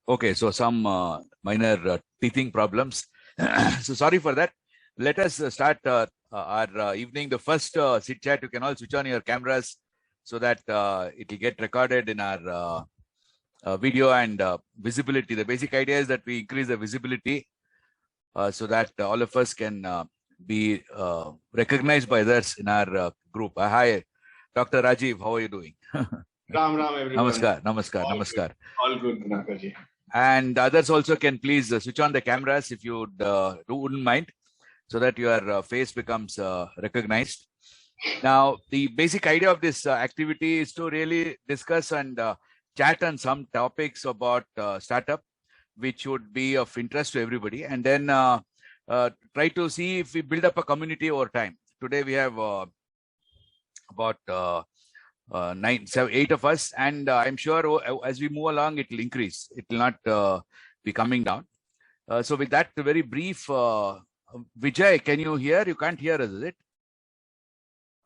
Okay, so some minor teething problems. So sorry for that. Let us start our evening. The first sit chat, you can all switch on your cameras so that it will get recorded in our video and visibility. The basic idea is that we increase the visibility so that all of us can be recognized by others in our group. Hi, Dr. Rajiv, how are you doing? Ram Ram everyone. Namaskar. All good, Dinakar. And others also can please switch on the cameras if you wouldn't mind, so that your face becomes recognized. Now, the basic idea of this activity is to really discuss and chat on some topics about startup, which would be of interest to everybody, and then try to see if we build up a community over time. Today we have about 8 of us, and I'm sure as we move along, it will increase. It will not be coming down. So with that very brief, Vijay, can you hear? You can't hear us, is it?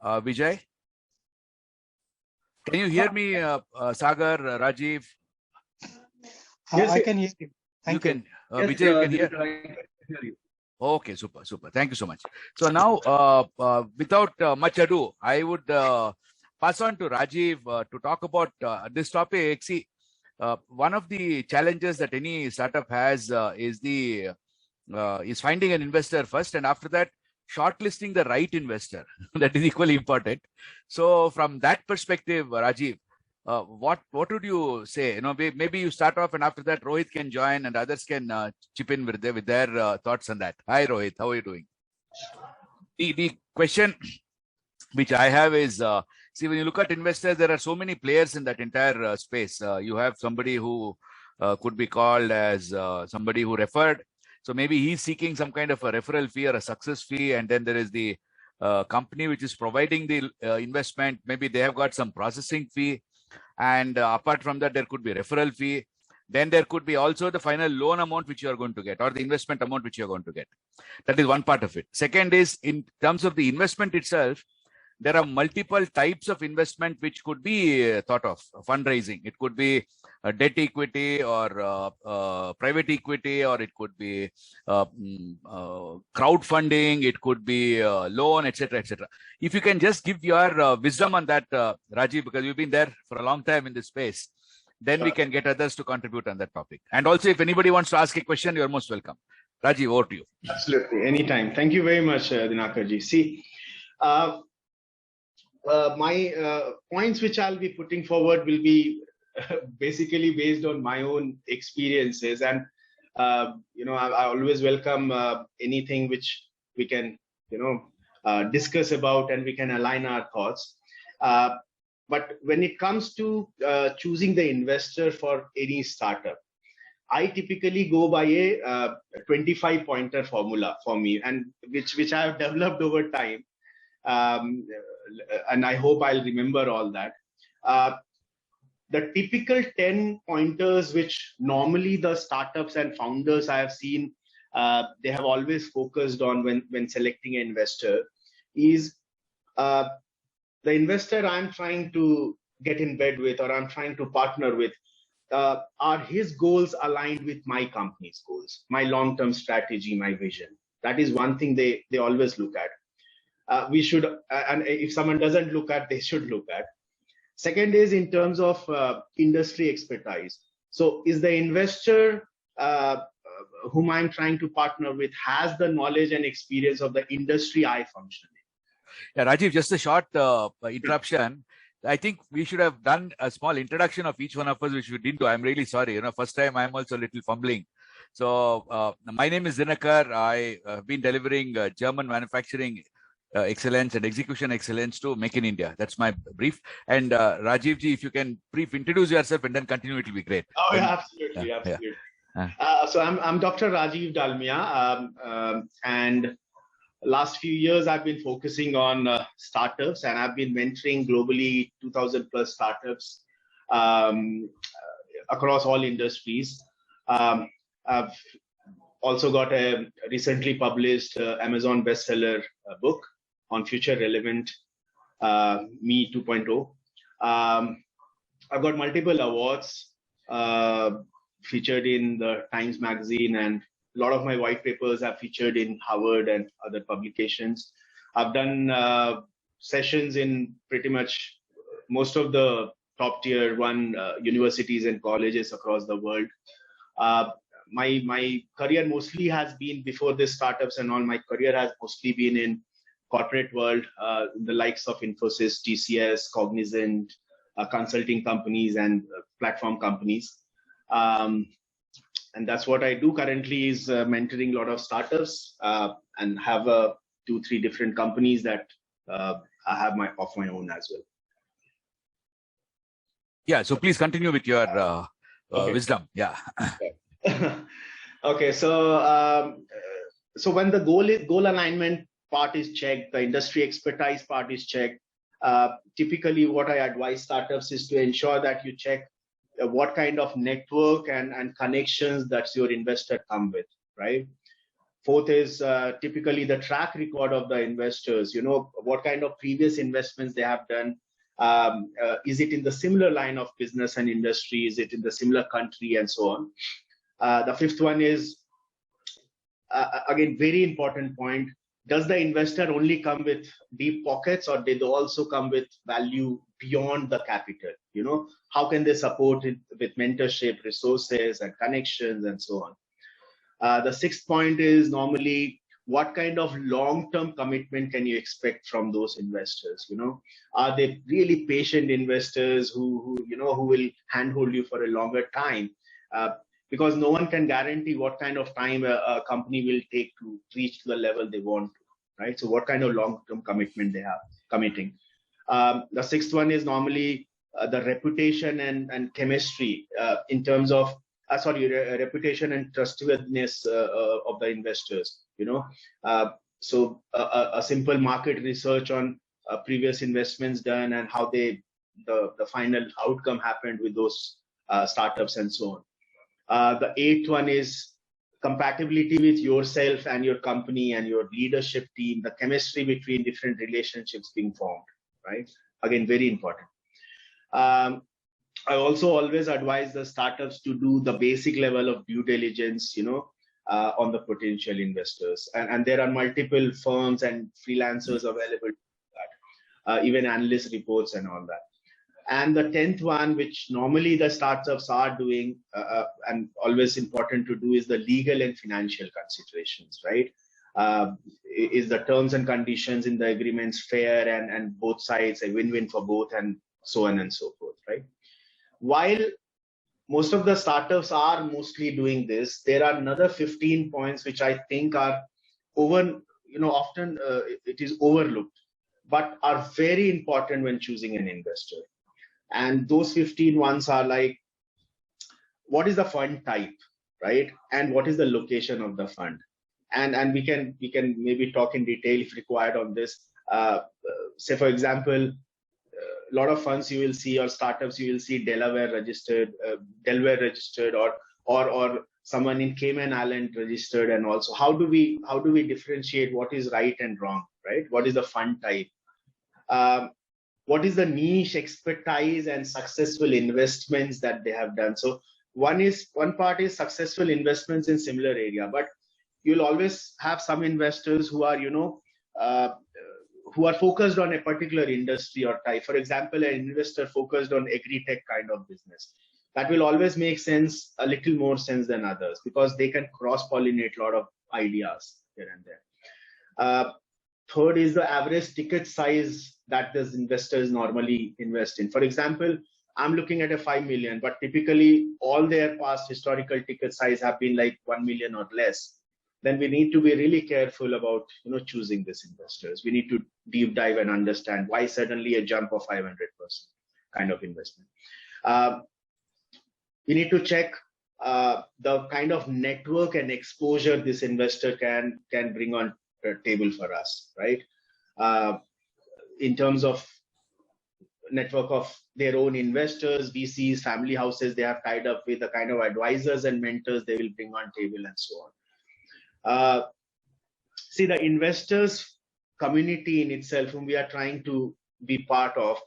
Vijay? Can you hear me, Sagar, Rajiv? Yes, I can hear you. Thank you. Yes, Vijay, you can hear? I can hear you. Okay, super. Thank you so much. So now, without much ado, I would pass on to Rajiv to talk about this topic. See, one of the challenges that any startup has is finding an investor first, and after that, shortlisting the right investor. That is equally important. So, from that perspective, Rajiv, what would you say? Maybe you start off, and after that, Rohit can join, and others can chip in with their thoughts on that. Hi, Rohit. How are you doing? The question which I have is, see, when you look at investors, there are so many players in that entire space. You have somebody who could be called as somebody who referred. So maybe he's seeking some kind of a referral fee or a success fee. And then there is the company which is providing the investment. Maybe they have got some processing fee. And apart from that, there could be referral fee. Then there could be also the final loan amount which you are going to get, or the investment amount which you are going to get. That is one part of it. Second is, in terms of the investment itself, there are multiple types of investment which could be thought of. Fundraising. It could be debt equity or private equity, or it could be crowdfunding. It could be loan, etc., etc. If you can just give your wisdom on that, Rajiv, because you've been there for a long time in this space, then we can get others to contribute on that topic. And also, if anybody wants to ask a question, you're most welcome. Rajiv, over to you. Absolutely, anytime. Thank you very much, Dinakarji. See, my points which I'll be putting forward will be basically based on my own experiences, and I always welcome anything which we can discuss about, and we can align our thoughts. But when it comes to choosing the investor for any startup, I typically go by a 25-pointer formula for me, and which I have developed over time. And I hope I'll remember all that. The typical 10 pointers which normally the startups and founders I have seen, they have always focused on when selecting an investor is the investor I'm trying to get in bed with, or I'm trying to partner with, are his goals aligned with my company's goals, my long-term strategy, my vision. That is one thing they always look at. We should, and if someone doesn't look at, they should look at. Second is in terms of industry expertise. So is the investor whom I'm trying to partner with has the knowledge and experience of the industry I function in? Yeah, Rajiv, just a short interruption. I think we should have done a small introduction of each one of us, which we didn't do. I'm really sorry. First time I'm also a little fumbling. So my name is Dinakar. I have been delivering German manufacturing excellence and execution excellence to Make in India. That's my brief. And Rajiv ji, if you can brief introduce yourself and then continue, it will be great. Oh, yeah, absolutely. So I'm Dr. Rajiv Dalmia, and last few years I've been focusing on startups, and I've been mentoring globally 2,000 plus startups across all industries. I've also got a recently published Amazon bestseller book on future relevant Me 2.0. I've got multiple awards featured in the Times Magazine, and a lot of my white papers have featured in Harvard and other publications. I've done sessions in pretty much most of the top tier one universities and colleges across the world. My career mostly has been, before this startups and all, my career has mostly been in corporate world, the likes of Infosys, TCS, Cognizant, consulting companies and platform companies. And that's what I do currently, is mentoring a lot of startups, and have 2-3 different companies that I have of my own as well. Yeah, so please continue with your wisdom. Yeah. Okay, so when the goal alignment part is checked, the industry expertise part is checked, typically what I advise startups is to ensure that you check what kind of network and connections that your investor come with, right? Fourth is typically the track record of the investors. What kind of previous investments they have done. Is it in the similar line of business and industry? Is it in the similar country, and so on? The fifth one is, again, very important point. Does the investor only come with deep pockets, or did they also come with value beyond the capital? How can they support it with mentorship, resources, and connections, and so on? The sixth point is normally, what kind of long-term commitment can you expect from those investors? Are they really patient investors who will handhold you for a longer time? Because no one can guarantee what kind of time a company will take to reach the level they want to, right? So what kind of long-term commitment they have committing. The sixth one is normally the reputation and chemistry in terms of, reputation and trustworthiness of the investors. So a simple market research on previous investments done and how the final outcome happened with those startups and so on. The eighth one is compatibility with yourself and your company and your leadership team, the chemistry between different relationships being formed, right? Again, very important. I also always advise the startups to do the basic level of due diligence, on the potential investors. And there are multiple firms and freelancers available to that, even analyst reports and all that. And the 10th one, which normally the startups are doing, and always important to do, is the legal and financial considerations, right? Is the terms and conditions in the agreements fair and both sides a win-win for both, and so on and so forth, right? While most of the startups are mostly doing this, there are another 15 points which I think are often it is overlooked, but are very important when choosing an investor. And those 15 ones are like, what is the fund type, right? And what is the location of the fund? And we can maybe talk in detail if required on this. Say, for example, a lot of funds you will see, or startups you will see Delaware registered, or someone in Cayman Island registered, and also how do we differentiate what is right and wrong, right? What is the fund type? What is the niche expertise and successful investments that they have done? So one part is successful investments in similar area, but you'll always have some investors who are who are focused on a particular industry or type. For example, an investor focused on agri-tech kind of business. That will always make sense, a little more sense than others, because they can cross-pollinate a lot of ideas here and there. Third is the average ticket size that these investors normally invest in. For example, I'm looking at a 5 million, but typically all their past historical ticket size have been like 1 million or less. Then we need to be really careful about choosing these investors. We need to deep dive and understand why suddenly a jump of 500% kind of investment. We need to check the kind of network and exposure this investor can bring on the table for us, right? In terms of network of their own investors, VCs, family houses they have tied up with, the kind of advisors and mentors they will bring on table, and so on. See, the investors community in itself, whom we are trying to be part of,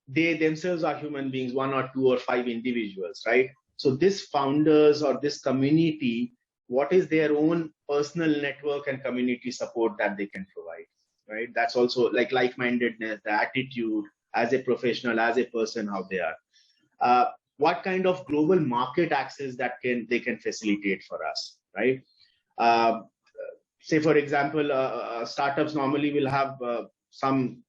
they themselves are human beings, 1 or 2 or 5 individuals, right? So this founders or this community, what is their own personal network and community support that they can provide, right? That's also like-mindedness, the attitude as a professional, as a person, how they are. What kind of global market access that they can facilitate for us, right? Say, for example, startups normally will have some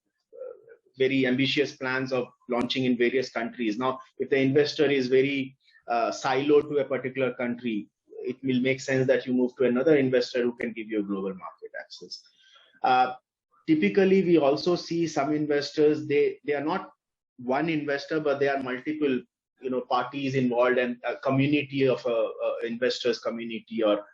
very ambitious plans of launching in various countries. Now, if the investor is very siloed to a particular country, it will make sense that you move to another investor who can give you a global market access. Typically, we also see some investors, they are not one investor, but they are multiple parties involved, and a community of investors community, or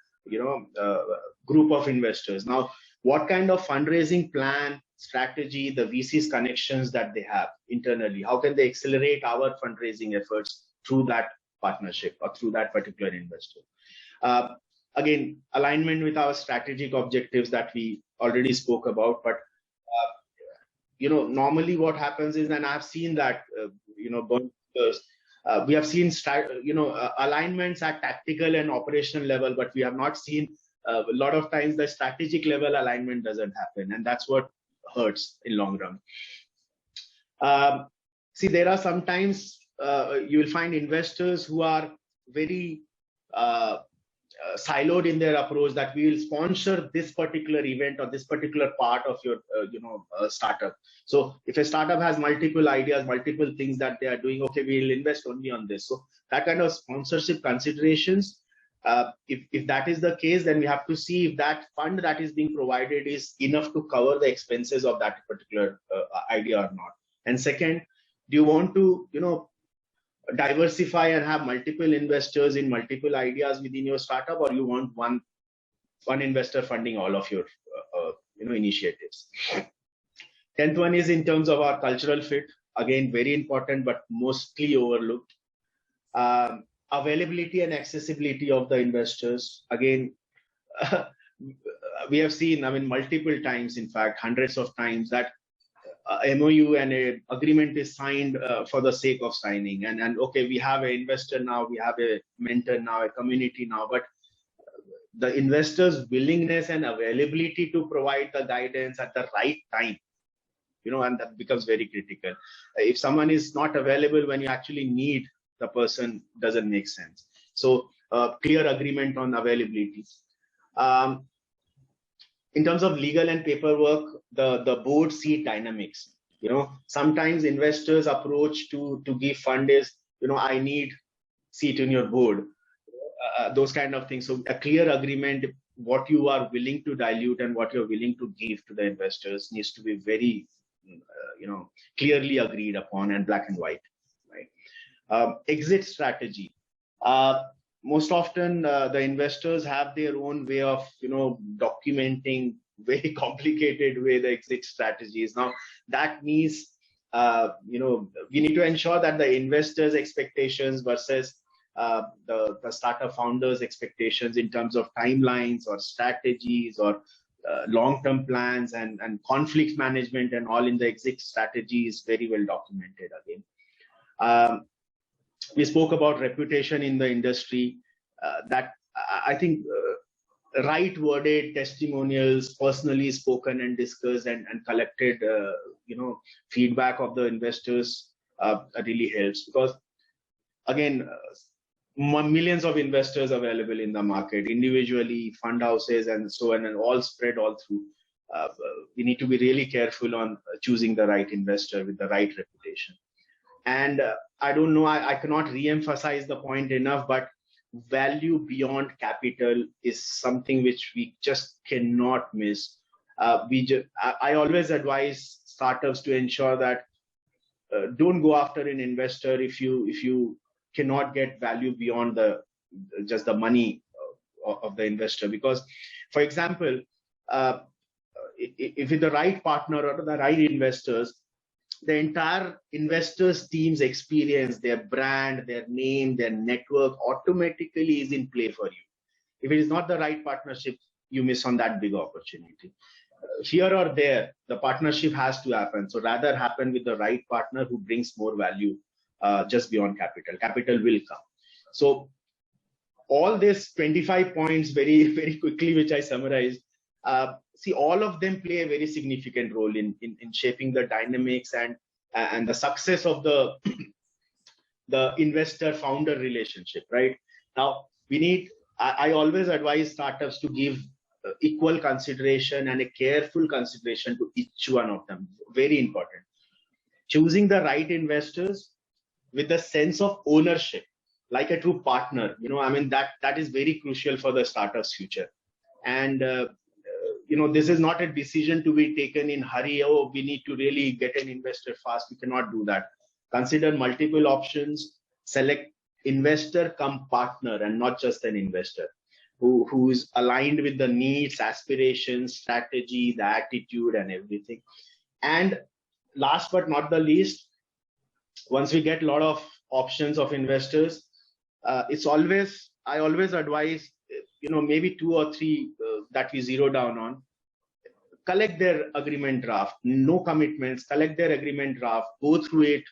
group of investors. Now, what kind of fundraising plan, strategy, the VC's connections that they have internally, how can they accelerate our fundraising efforts through that partnership or through that particular investor? Again, alignment with our strategic objectives that we already spoke about, but normally what happens is, and I've seen that we have seen alignments at tactical and operational level, but we have not seen a lot of times the strategic level alignment doesn't happen, and that's what hurts in long run. See, there are sometimes you will find investors who are very siloed in their approach, that we will sponsor this particular event or this particular part of your startup. So if a startup has multiple ideas, multiple things that they are doing, okay, we will invest only on this. So that kind of sponsorship considerations, if that is the case, then we have to see if that fund that is being provided is enough to cover the expenses of that particular idea or not. And second, do you want to diversify and have multiple investors in multiple ideas within your startup, or you want one investor funding all of your initiatives? 10th one is in terms of our cultural fit. Again, very important, but mostly overlooked. Availability and accessibility of the investors. Again, we have seen, multiple times, in fact, hundreds of times, that MOU and an agreement is signed for the sake of signing. And okay, we have an investor now, we have a mentor now, a community now, but the investor's willingness and availability to provide the guidance at the right time, and that becomes very critical. If someone is not available when you actually need the person, doesn't make sense. So clear agreement on availability. In terms of legal and paperwork, the board seat dynamics. Sometimes investors approach to give fund is, I need seat in your board, those kind of things. So a clear agreement, what you are willing to dilute and what you're willing to give to the investors needs to be very, clearly agreed upon and black and white, right? Exit strategy. Most often the investors have their own way of documenting very complicated way the exit strategies. Now that means we need to ensure that the investors' expectations versus the startup founders' expectations in terms of timelines or strategies or long-term plans and conflict management and all in the exit strategy is very well documented again. We spoke about reputation in the industry. That I think right worded testimonials, personally spoken and discussed and collected, feedback of the investors really helps, because again, millions of investors available in the market, individually, fund houses and so on, and all spread all through. We need to be really careful on choosing the right investor with the right reputation. And I don't know, I cannot re-emphasize the point enough, but value beyond capital is something which we just cannot miss. I always advise startups to ensure that don't go after an investor if you cannot get value beyond just the money of the investor. Because, for example, if with the right partner or the right investors, the entire investors team's experience, their brand, their name, their network automatically is in play for you. If it is not the right partnership, you miss on that big opportunity. Here or there, the partnership has to happen. So rather happen with the right partner who brings more value just beyond capital. Capital will come. So all these 25 points very, very quickly, which I summarized, see, all of them play a very significant role in shaping the dynamics and the success of the investor founder relationship, right? Now, I always advise startups to give equal consideration and a careful consideration to each one of them. Very important. Choosing the right investors with a sense of ownership, like a true partner, I mean, that is very crucial for the startup's future. And this is not a decision to be taken in hurry. Oh, we need to really get an investor fast. We cannot do that. Consider multiple options. Select investor come partner, and not just an investor who is aligned with the needs, aspirations, strategy, the attitude, and everything. And last but not the least, once we get a lot of options of investors, I always advise, maybe 2 or 3 that we zero down on. Collect their agreement draft, no commitments, collect their agreement draft, go through it,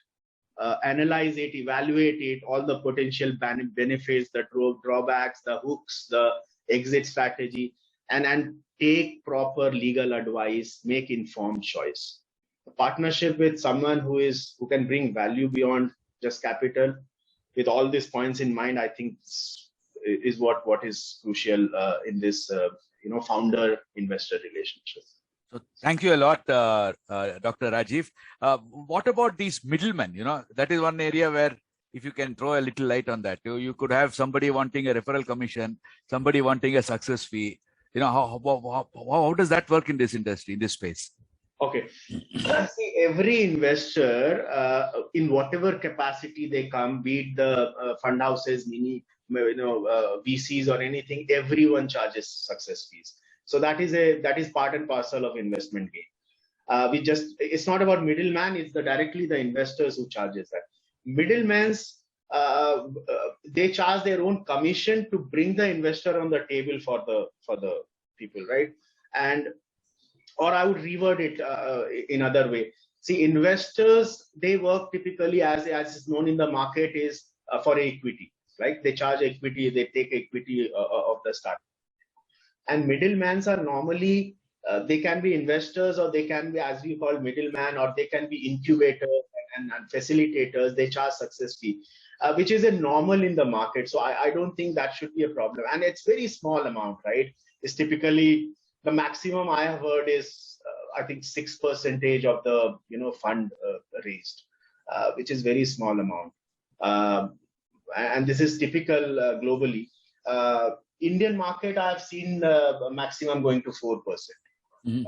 analyze it, evaluate it, all the potential benefits, the drawbacks, the hooks, the exit strategy, and take proper legal advice, make informed choice. A partnership with someone who can bring value beyond just capital, with all these points in mind, I think is what is crucial in this founder investor relationship. So thank you a lot, Dr. Rajiv. What about these middlemen? That is one area where, if you can throw a little light on that, you could have somebody wanting a referral commission, somebody wanting a success fee. How does that work in this industry, in this space? Okay. See, every investor, in whatever capacity they come, be it the fund houses, mini, VCs or anything, everyone charges success fees. So that is part and parcel of investment game. It's not about middleman, it's directly the investors who charges that. Middlemen's, they charge their own commission to bring the investor on the table for the people, right? Or I would reword it in other way. See, investors, they work typically as is known in the market is for equity, right? They charge equity, they take equity of the startup. And middlemans are normally, they can be investors, or they can be, as we call middleman, or they can be incubators and facilitators. They charge success fee, which is a normal in the market. So I don't think that should be a problem. And it's very small amount, right? It's typically, the maximum I have heard is, I think 6% of the fund raised, which is very small amount. And this is typical globally. Indian market, I have seen maximum going to 4%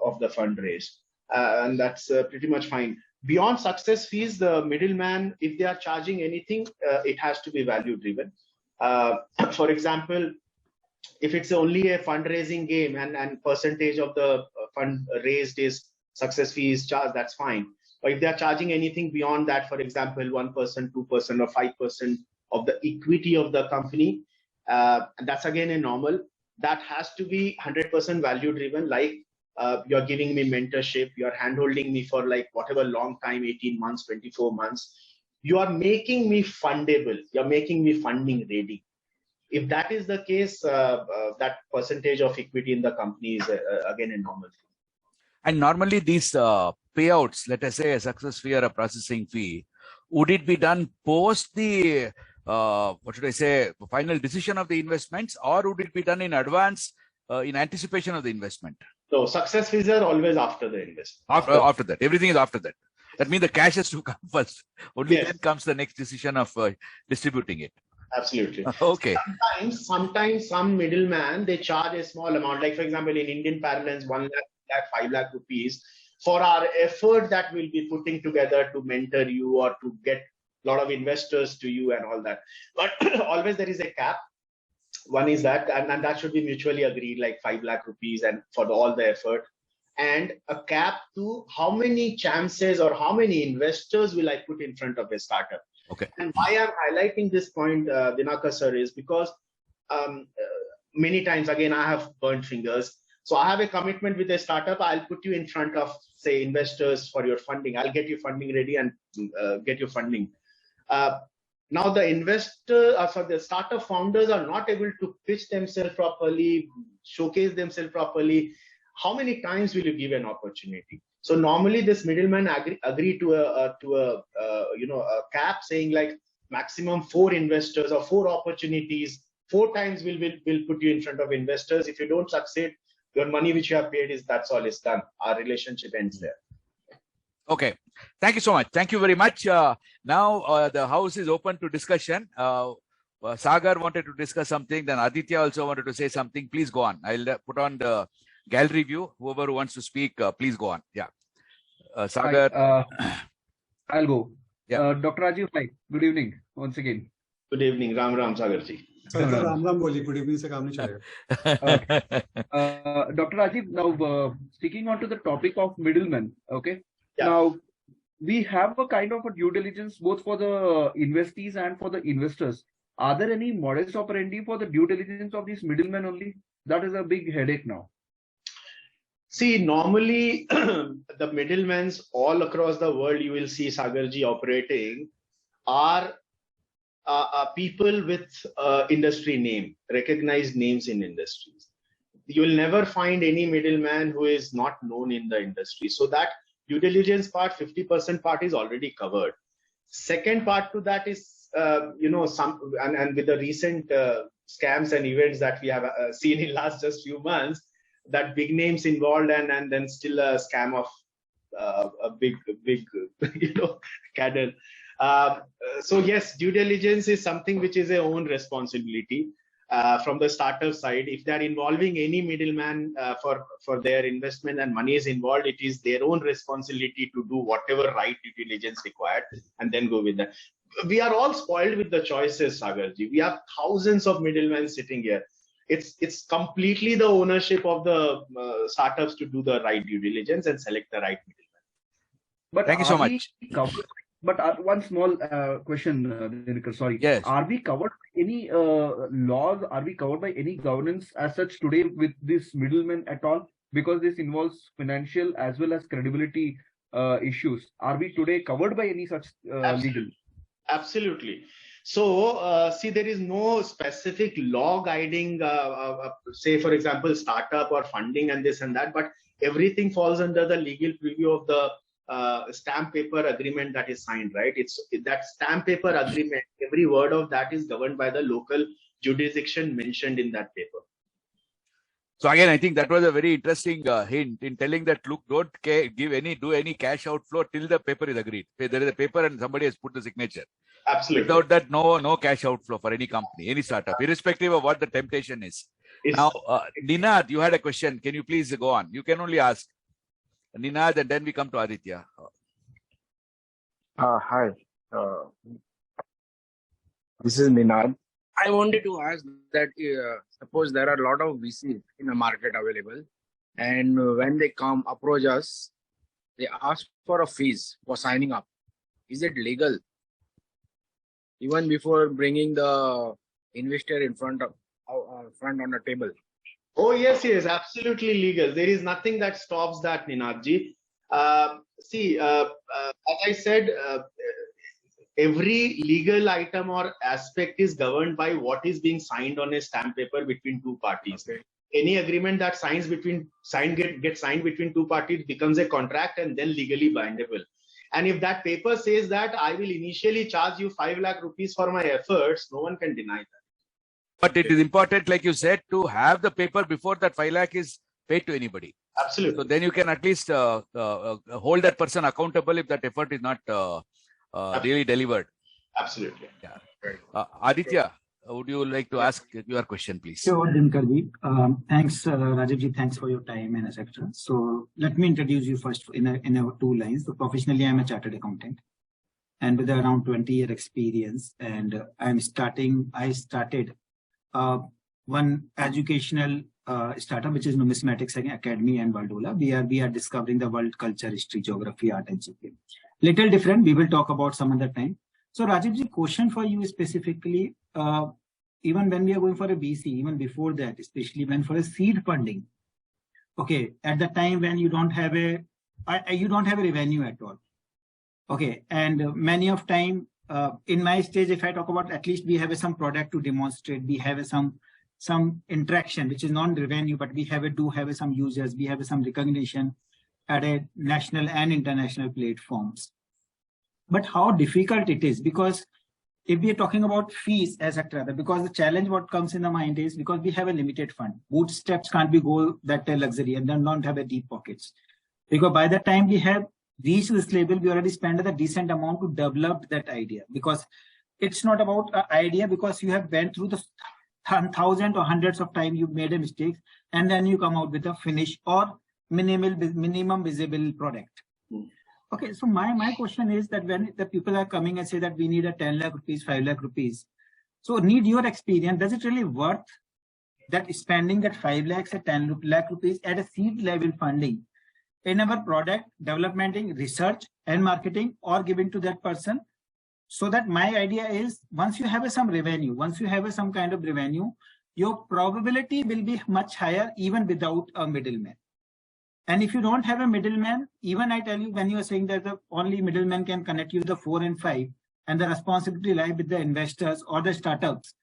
of the fund raised, and that's pretty much fine. Beyond success fees, the middleman, if they are charging anything, it has to be value driven. For example, if it's only a fundraising game and percentage of the fund raised is success fees charged, that's fine. But if they are charging anything beyond that, for example, 1%, 2%, or 5% of the equity of the company, that's again a normal. That has to be 100% value driven. Like you're giving me mentorship, you're handholding me for like whatever long time, 18 months, 24 months. You are making me fundable. You're making me funding ready. If that is the case, that percentage of equity in the company is again a normal thing. And normally these payouts, let us say a success fee or a processing fee, would it be done post the final decision of the investments, or would it be done in advance in anticipation of the investment? So success fees are always after the investment. After that, everything is after that. That means the cash has to come first. Only then comes the next decision of distributing it. Absolutely. Okay. Sometimes some middleman, they charge a small amount. Like for example, in Indian parlance, 1 lakh, 5 lakh rupees for our effort that we'll be putting together to mentor you or to get a lot of investors to you and all that. But always there is a cap. One is that, and that should be mutually agreed, like 5 lakh rupees and for all the effort. And a cap to how many chances or how many investors will I put in front of a startup. Okay. And why I'm highlighting this point, Dinakar sir, is because many times, again, I have burnt fingers. So I have a commitment with a startup. I'll put you in front of, say, investors for your funding. I'll get you funding ready and get you funding. Now the the startup founders are not able to pitch themselves properly, showcase themselves properly. How many times will you give an opportunity? So normally this middleman agree to a cap saying like maximum 4 investors or 4 opportunities. 4 times will put you in front of investors. If you don't succeed, your money which you have paid that's all is done. Our relationship ends there. Okay. Thank you so much. Thank you very much. Now the house is open to discussion. Sagar wanted to discuss something. Then Aditya also wanted to say something. Please go on. I'll put on the gallery view. Whoever wants to speak, please go on. Yeah. Sagar. I'll go. Yeah. Dr. Rajiv, hi. Good evening once again. Good evening. Ram Ram Sagar ji. Ram Ram boli. Good evening se kaam nahi chalega. Dr. Rajiv, now sticking on to the topic of middlemen. Okay. Yeah. Now, we have a kind of a due diligence both for the investees and for the investors. Are there any modus operandi for the due diligence of these middlemen only? That is a big headache now. See, normally the middlemen all across the world you will see Sagarji operating are people with industry name, recognized names in industries. You will never find any middleman who is not known in the industry. So that due diligence part, 50% part is already covered. Second part to that is, and with the recent scams and events that we have seen in last just few months, that big names involved and then still a scam of a big cadre. So yes, due diligence is something which is a own responsibility. From the startup side, if they're involving any middleman for their investment and money is involved, it is their own responsibility to do whatever right due diligence required and then go with that. We are all spoiled with the choices, Sagarji. We have thousands of middlemen sitting here. It's completely the ownership of the startups to do the right due diligence and select the right middleman. But thank you so much. But one small question, Dinikar, sorry. Yes. Are we covered by any laws? Are we covered by any governance as such today with this middleman at all? Because this involves financial as well as credibility issues. Are we today covered by any such legal? Absolutely. So, see, there is no specific law guiding, say, for example, startup or funding and this and that, but everything falls under the legal preview of the stamp paper agreement that is signed, right? It's that stamp paper agreement, every word of that is governed by the local jurisdiction mentioned in that paper. So again, I think that was a very interesting hint in telling that, look, don't do any cash outflow till the paper is agreed. There is a paper and somebody has put the signature. Absolutely. Without that, no cash outflow for any company, any startup, irrespective of what the temptation is. Now, Ninad, you had a question. Can you please go on? You can only ask. Ninad, and then we come to Aditya. Hi. This is Ninad. I wanted to ask that suppose there are a lot of VCs in the market available, and when they approach us, they ask for a fees for signing up. Is it legal? Even before bringing the investor in front on the table. Oh yes, absolutely legal. There is nothing that stops that, Ninadji. See, as I said, every legal item or aspect is governed by what is being signed on a stamp paper between two parties. Okay. Any agreement that gets signed between two parties becomes a contract and then legally bindable. And if that paper says that I will initially charge you 5 lakh rupees for my efforts, no one can deny that. But it is important, like you said, to have the paper before that 5 lakh is paid to anybody. Absolutely. So then you can at least hold that person accountable if that effort is not really delivered. Absolutely. Yeah. Aditya, would you like to ask your question, please? Sure, Dinkarji. Thanks, Rajivji. Thanks for your time and etc. So let me introduce you first in our 2 lines. So professionally, I'm a chartered accountant, and with around 20-year experience, and I started one educational startup, which is Numismatics Academy and Worldola. We are discovering the world culture, history, geography, art, and GK. Little different. We will talk about some other time. So Rajivji, question for you specifically, even when we are going for a VC, even before that, especially when for a seed funding, okay, at the time when you don't have a revenue at all, okay, and many of time in my stage, if I talk about, at least we have some product to demonstrate, we have some interaction, which is non-revenue, but we do have some users, we have some recognition at a national and international platforms. But how difficult it is, because if we are talking about fees, etc., because the challenge what comes in the mind is because we have a limited fund. Bootstraps can't be go that luxury and then don't have a deep pockets. Because by the time we have reached this level, we already spent a decent amount to develop that idea. Because it's not about an idea, because you have went through the thousands or hundreds of times you made a mistake, and then you come out with a finished or minimum visible product. Okay, so my question is that when the people are coming and say that we need a 10 lakh rupees, 5 lakh rupees, so need your experience, does it really worth that spending that 5 lakhs or 10 lakh rupees at a seed level funding in our product development, research and marketing, or giving to that person? So that my idea is, once you have some revenue, once you have some kind of revenue, your probability will be much higher even without a middleman. And if you don't have a middleman, even I tell you, when you are saying that the only middleman can connect you the 4 and 5, and the responsibility lies with the investors or the startups.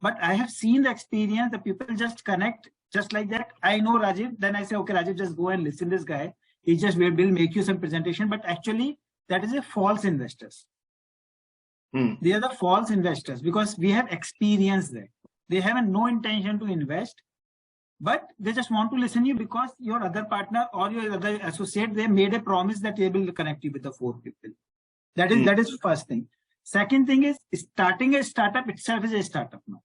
But I have seen the experience, the people just connect just like that. I know Rajiv, then I say, okay, Rajiv, just go and listen to this guy. He just will make you some presentation, but actually that is a false investors. They are the false investors, because we have experience there. They have no intention to invest, but they just want to listen to you because your other partner or your other associate, they made a promise that they will connect you with the 4 people. That is first thing. Second thing is, starting a startup itself is a startup now.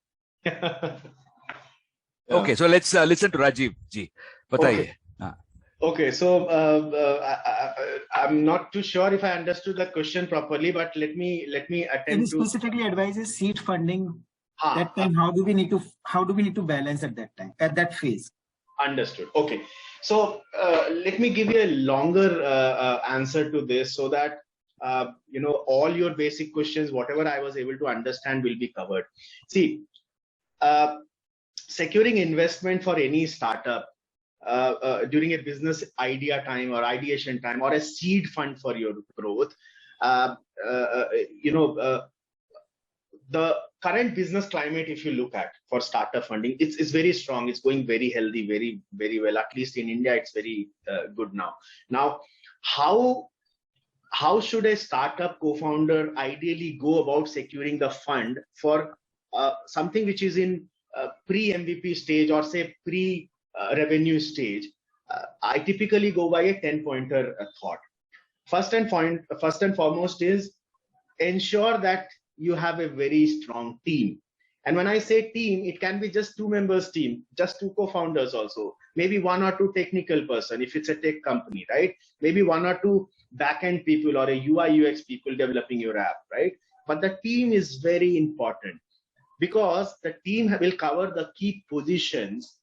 Okay, so let's listen to Rajiv ji. Bataiye. Okay, so I'm not too sure if I understood the question properly, but let me attempt to specifically advises seed funding. That time, how do we need to balance at that time, at that phase? Understood. Okay, so let me give you a longer answer to this, so that all your basic questions, whatever I was able to understand, will be covered. See, securing investment for any startup during a business idea time or ideation time, or a seed fund for your growth, the current business climate, if you look at for startup funding, it's very strong. It's going very healthy, very, very well. At least in India, it's very good now. Now, how should a startup co-founder ideally go about securing the fund for something which is in pre-MVP stage, or say pre-revenue stage? I typically go by a 10-pointer thought. First and foremost is ensure that you have a very strong team. And when I say team, it can be just 2 members team, just 2 co-founders also, maybe 1 or 2 technical person if it's a tech company, right? Maybe 1 or 2 backend people or a UI UX people developing your app, right? But the team is very important, because the team will cover the key positions,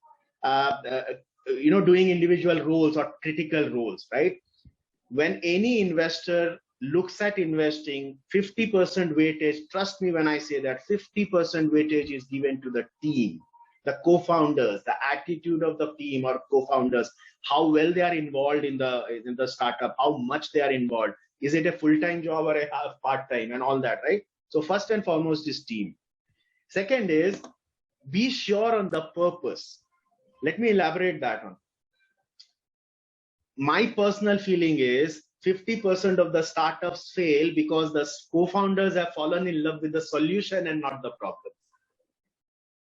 doing individual roles or critical roles, right? When any investor looks at investing, 50% weightage, trust me when I say that 50% weightage is given to the team, the co-founders, the attitude of the team or co-founders, how well they are involved in the startup, how much they are involved. Is it a full-time job or a part-time, and all that, right? So first and foremost is team. Second is, be sure on the purpose. Let me elaborate that on. My personal feeling is 50% of the startups fail because the co-founders have fallen in love with the solution and not the problem.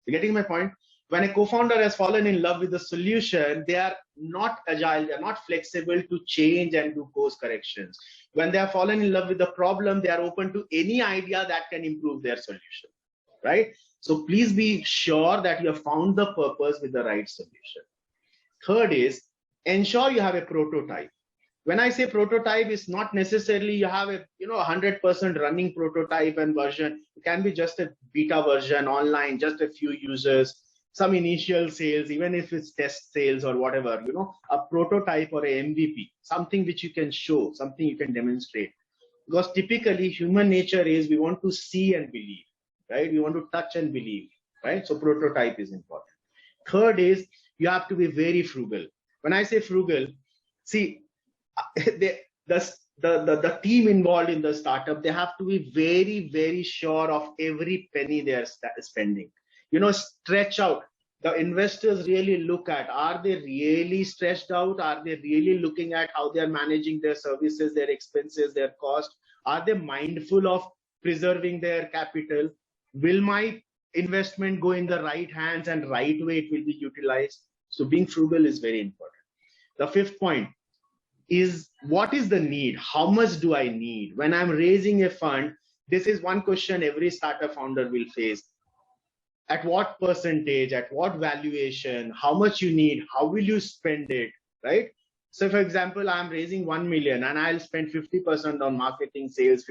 You getting my point? When a co-founder has fallen in love with the solution, they are not agile, they are not flexible to change and do course corrections. When they have fallen in love with the problem, they are open to any idea that can improve their solution, right? So please be sure that you have found the purpose with the right solution. Third is, ensure you have a prototype. When I say prototype, it's not necessarily you have a 100% running prototype and version. It can be just a beta version online, just a few users, some initial sales, even if it's test sales or whatever, a prototype or a MVP, something which you can show, something you can demonstrate. Because typically human nature is we want to see and believe, right? We want to touch and believe, right? So prototype is important. Third is, you have to be very frugal. When I say frugal, see, the the team involved in the startup, they have to be very, very sure of every penny they are spending. Stretch out. The investors really look at, are they really stretched out? Are they really looking at how they are managing their services, their expenses, their cost? Are they mindful of preserving their capital? Will my investment go in the right hands and right way it will be utilized? So being frugal is very important. The fifth point is, what is the need? How much do I need? When I'm raising a fund, this is one question every startup founder will face. At what percentage, at what valuation, how much you need, how will you spend it, right? So for example, I'm raising 1 million and I'll spend 50% on marketing, sales,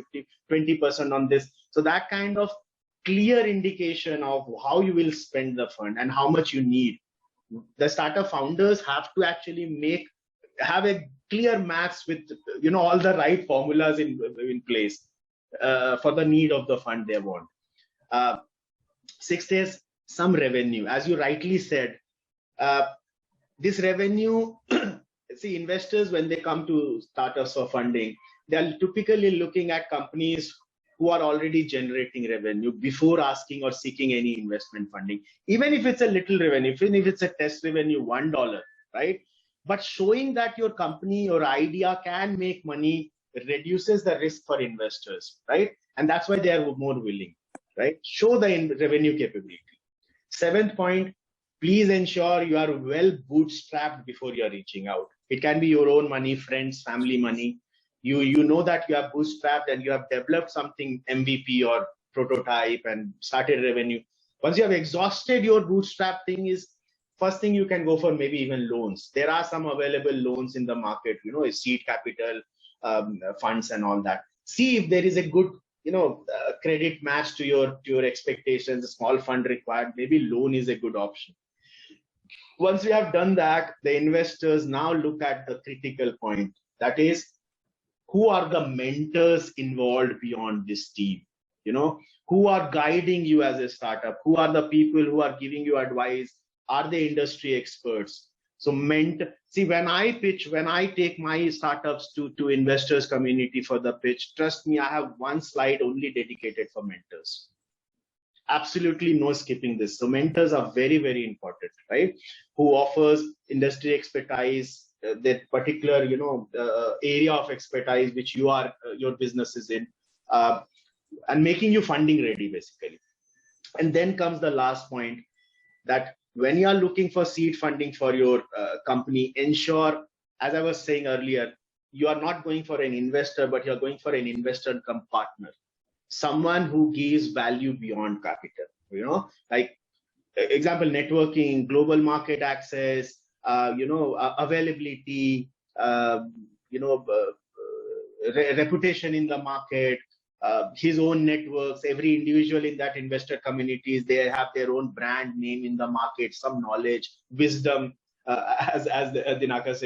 20% on this. So that kind of clear indication of how you will spend the fund and how much you need. The startup founders have to actually have a clear maths with all the right formulas in place for the need of the fund they want. Sixth is some revenue. As you rightly said, this revenue, see, investors, when they come to startups for funding, they are typically looking at companies who are already generating revenue before asking or seeking any investment funding. Even if it's a little revenue, even if it's a test revenue, $1, right? But showing that your company or idea can make money reduces the risk for investors, right? And that's why they are more willing. Right? Show the revenue capability. Seventh point, please ensure you are well bootstrapped before you're reaching out. It can be your own money, friends, family money. You know that you are bootstrapped and you have developed something MVP or prototype and started revenue. Once you have exhausted your bootstrap thing, is first thing you can go for maybe even loans. There are some available loans in the market, seed capital, funds and all that. See if there is a good credit match to your expectations, a small fund required, maybe loan is a good option. Once we have done that, the investors now look at the critical point. That is, who are the mentors involved beyond this team? Who are guiding you as a startup? Who are the people who are giving you advice? Are they industry experts? So see, when I take my startups to investors community for the pitch, trust me, I have one slide only dedicated for mentors. Absolutely no skipping this. So mentors are very, very important, right? Who offers industry expertise, that particular, area of expertise which your business is in, and making you funding ready, basically. And then comes the last point, that when you are looking for seed funding for your company, ensure, as I was saying earlier, you are not going for an investor, but you're going for an investor come partner, someone who gives value beyond capital. Like example, networking, global market access, availability, reputation in the market, his own networks. Every individual in that investor communities, they have their own brand name in the market, some knowledge, wisdom, as Dinaka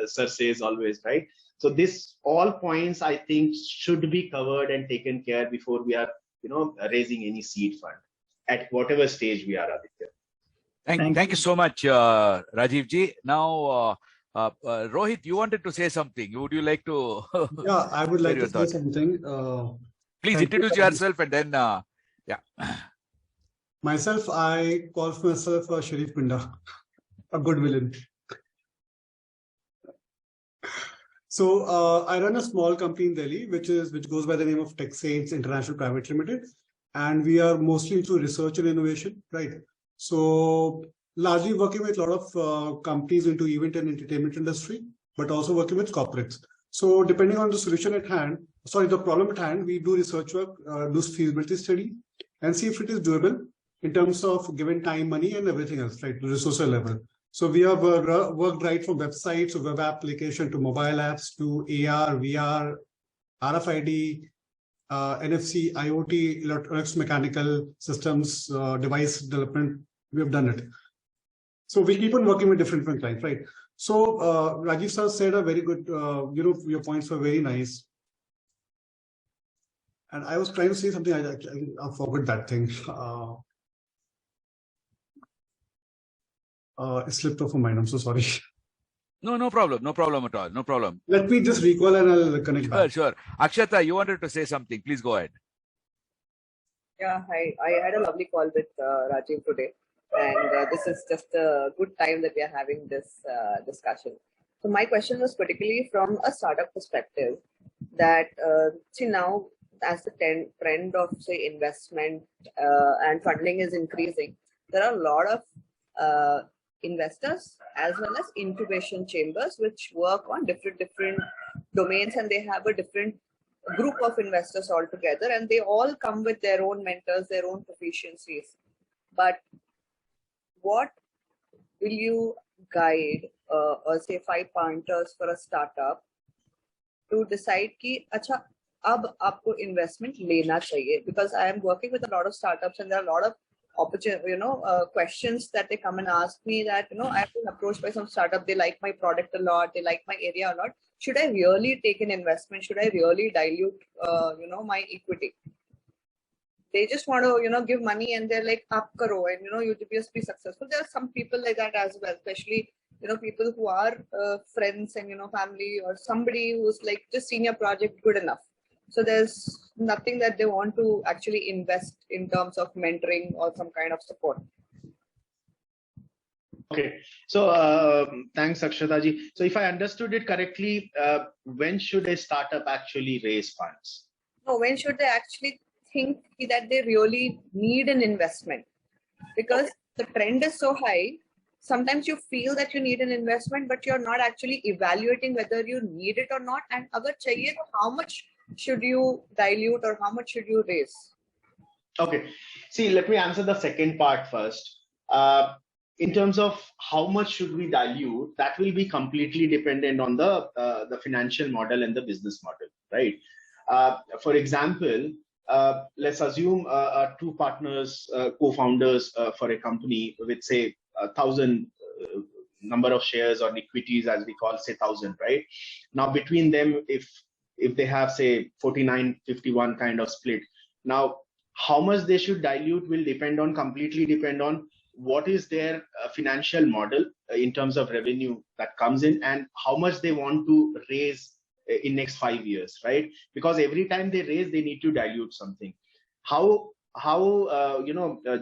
sir says always, right? So this all points I think should be covered and taken care before we are raising any seed fund at whatever stage we are, Aditya. Thank you so much, Rajiv ji. Now, Rohit, you wanted to say something. Would you like to? Yeah, I would like to say something. Please introduce yourself and then, yeah. Myself, I call myself Sharif Pinda, a good villain. So I run a small company in Delhi, which goes by the name of TechSaints International Private Limited, and we are mostly into research and innovation, right? So largely working with a lot of companies into event and entertainment industry, but also working with corporates. So depending on the solution at hand, the problem at hand, we do research work, do feasibility study, and see if it is doable in terms of given time, money, and everything else, right? The resource level. So we have worked right from websites to web application to mobile apps to AR, VR, RFID, NFC, IoT, electronics, mechanical systems, device development. We have done it. So we keep on working with different clients, right? So Rajiv sir said a very good, your points were very nice. And I was trying to say something, I forgot that thing. It slipped off my mind, I'm so sorry. No problem. No problem at all. No problem. Let me just recall and I'll connect Sure, back. sure. Akshata, you wanted to say something. Please go ahead. Yeah, hi. I had a lovely call with Rajiv today, and this is just a good time that we are having this discussion. So my question was particularly from a startup perspective that see now as the trend of say investment and funding is increasing, there are a lot of investors as well as incubation chambers which work on different domains, and they have a different group of investors altogether, and they all come with their own mentors, their own proficiencies. But what will you guide or say 5 pointers for a startup to decide कि अच्छा अब आपको investment लेना चाहिए? Because I am working with a lot of startups and there are a lot of opportunity, questions that they come and ask me that, I've been approached by some startup, they like my product a lot, they like my area a lot. Should I really take an investment? Should I really dilute, my equity? They just want to, give money and they're like, up karo, and, you just be successful. There are some people like that as well, especially, people who are friends and, family or somebody who's like just senior project good enough. So there's nothing that they want to actually invest in terms of mentoring or some kind of support. Okay, so thanks, Akshata ji. So if I understood it correctly, when should a startup actually raise funds? No, when should they actually think that they really need an investment? Because the trend is so high, sometimes you feel that you need an investment, but you're not actually evaluating whether you need it or not. And agar chahiye, how much should you dilute or how much should you raise? Okay, see, let me answer the second part first. In terms of how much should we dilute, that will be completely dependent on the financial model and the business model, right? For example, let's assume two partners, co-founders for a company with say 1,000 number of shares or equities, as we call, say 1,000, right? Now between them, if they have say 49-51 kind of split, now how much they should dilute will completely depend on what is their financial model in terms of revenue that comes in and how much they want to raise in next 5 years, right? Because every time they raise, they need to dilute something. How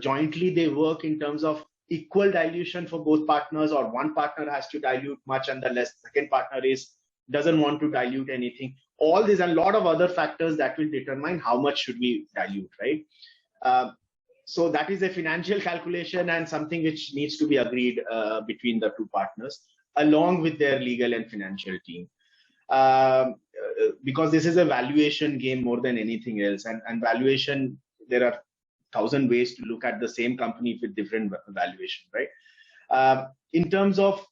jointly they work in terms of equal dilution for both partners, or one partner has to dilute much and the second partner doesn't want to dilute anything. All these and a lot of other factors that will determine how much should we dilute, right? So that is a financial calculation and something which needs to be agreed between the two partners along with their legal and financial team. Because this is a valuation game more than anything else, and valuation, there are 1,000 ways to look at the same company with different valuation, right? In terms of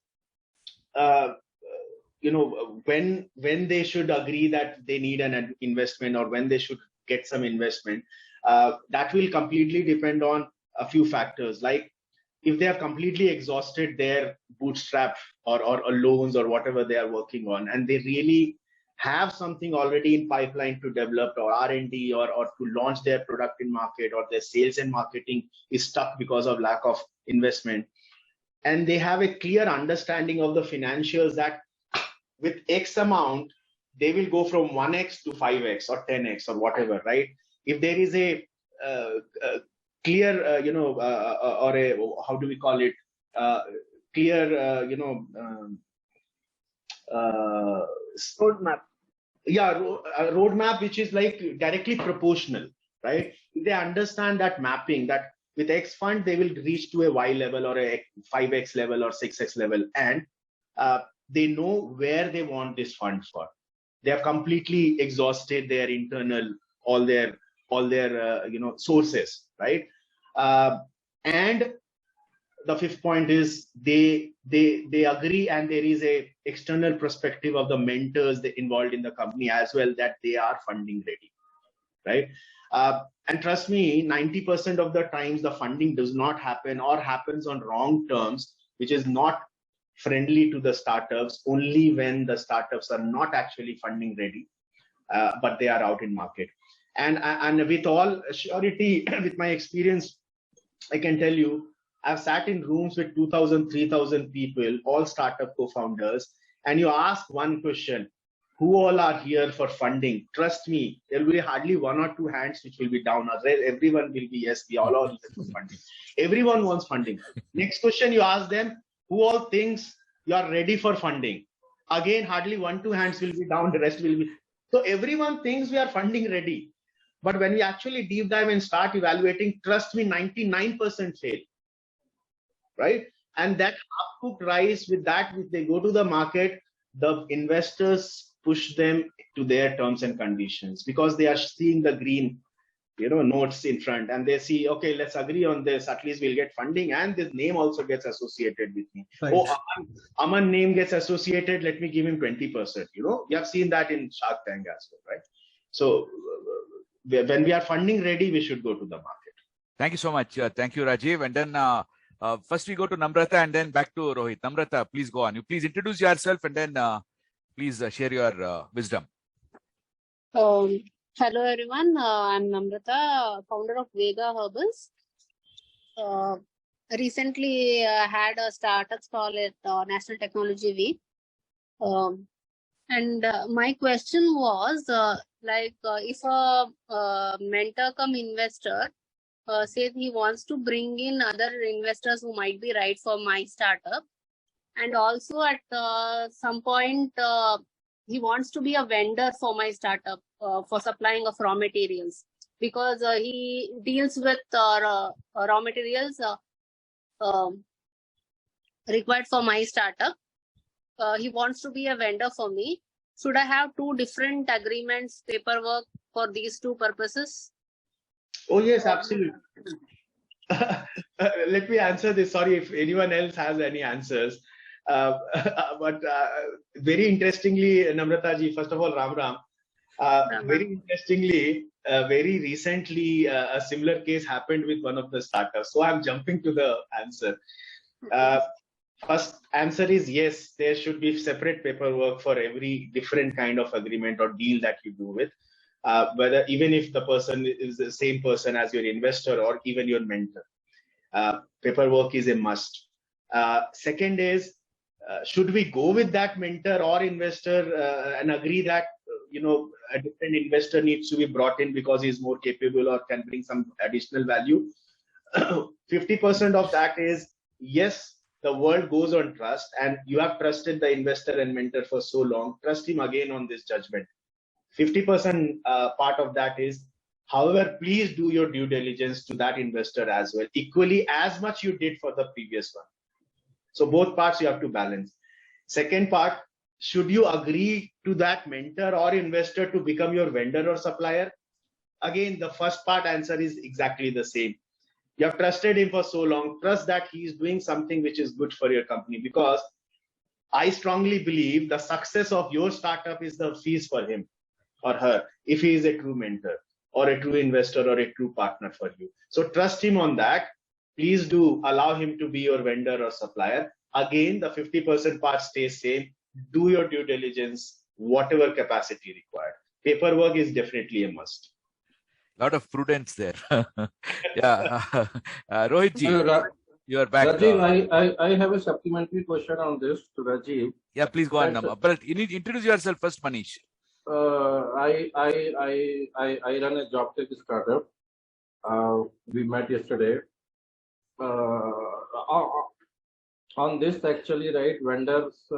when they should agree that they need an investment or when they should get some investment, that will completely depend on a few factors. Like if they have completely exhausted their bootstrap or loans or whatever they are working on, and they really have something already in pipeline to develop or R&D or to launch their product in market, or their sales and marketing is stuck because of lack of investment, and they have a clear understanding of the financials that with X amount, they will go from 1x to 5x or 10x or whatever, right? If there is a clear, or a, how do we call it? Clear, Roadmap. Yeah, a roadmap which is like directly proportional, right? If they understand that mapping, that with X fund, they will reach to a Y level or a 5x level or 6x level, and they know where they want this fund for. They have completely exhausted their internal, all their sources, right? And the fifth point is they agree, and there is a external perspective of the mentors involved in the company as well, that they are funding ready, right? And trust me, 90% of the times the funding does not happen or happens on wrong terms, which is not friendly to the startups, only when the startups are not actually funding ready, but they are out in market. And with all surety, with my experience, I can tell you, I've sat in rooms with 2,000, 3,000 people, all startup co-founders, and you ask one question, who all are here for funding? Trust me, there will be hardly one or two hands which will be down. Everyone will be, yes, we all are here for funding. Everyone wants funding. Next question you ask them, who all thinks you are ready for funding? Again, hardly one, two hands will be down, the rest will be. So everyone thinks we are funding ready. But when we actually deep dive and start evaluating, trust me, 99% fail. Right? And that half-cooked rice, with that, if they go to the market, the investors push them to their terms and conditions because they are seeing the green, notes in front, and they see, okay, let's agree on this. At least we'll get funding, and this name also gets associated with me. Right. Oh, Aman name gets associated. Let me give him 20%. You have seen that in Shark Tank as well, right? So when we are funding ready, we should go to the market. Thank you so much. Thank you, Rajiv. And then first we go to Namrata and then back to Rohit. Namrata, please go on. You please introduce yourself and then please share your wisdom. Hello everyone, I'm Namrata, founder of Vega Herbals. Recently had a startup call at National Technology Week. And my question was, if a mentor come investor says he wants to bring in other investors who might be right for my startup, and also at some point he wants to be a vendor for my startup for supplying of raw materials, because he deals with raw materials required for my startup. He wants to be a vendor for me. Should I have two different agreements, paperwork for these two purposes? Oh, yes, absolutely. Let me answer this. Sorry if anyone else has any answers. But very interestingly, Namrata ji, first of all, Ram Ram. Very interestingly, very recently, a similar case happened with one of the startups. So I'm jumping to the answer. First answer is yes, there should be separate paperwork for every different kind of agreement or deal that you do with, whether even if the person is the same person as your investor or even your mentor. Paperwork is a must. Second is, should we go with that mentor or investor and agree that a different investor needs to be brought in because he's more capable or can bring some additional value? 50% of that is yes, the world goes on trust, and you have trusted the investor and mentor for so long. Trust him again on this judgment. 50% part of that is, however, please do your due diligence to that investor as well, equally as much you did for the previous one. So both parts you have to balance. Second part, should you agree to that mentor or investor to become your vendor or supplier? Again, the first part answer is exactly the same. You have trusted him for so long. Trust that he is doing something which is good for your company, because I strongly believe the success of your startup is the fees for him or her, if he is a true mentor or a true investor or a true partner for you. So trust him on that. Please do allow him to be your vendor or supplier. Again, the 50% part stays same. Do your due diligence, whatever capacity required. Paperwork is definitely a must. Lot of prudence there. Yeah. Rohit ji, you are back. Rajiv, I have a supplementary question on this to Rajiv. Yeah, please go on. But you need to introduce yourself first, Manish. I run a job tech startup. We met yesterday. On this, actually, right, vendors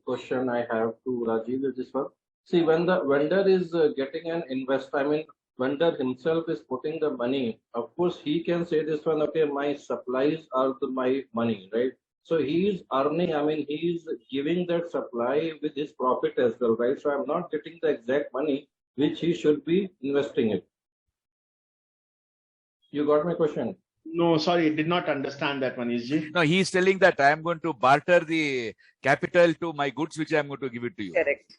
question I have to Rajiv is this one. See, when the vendor is getting an investor, I mean, vendor himself is putting the money. Of course, he can say this one, okay, my supplies are my money, right? So he is earning, I mean, he is giving that supply with his profit as well, right? So I'm not getting the exact money which he should be investing it. You got my question? No, sorry, did not understand that, Manishji. No, he is telling that I am going to barter the capital to my goods, which I am going to give it to you. Correct.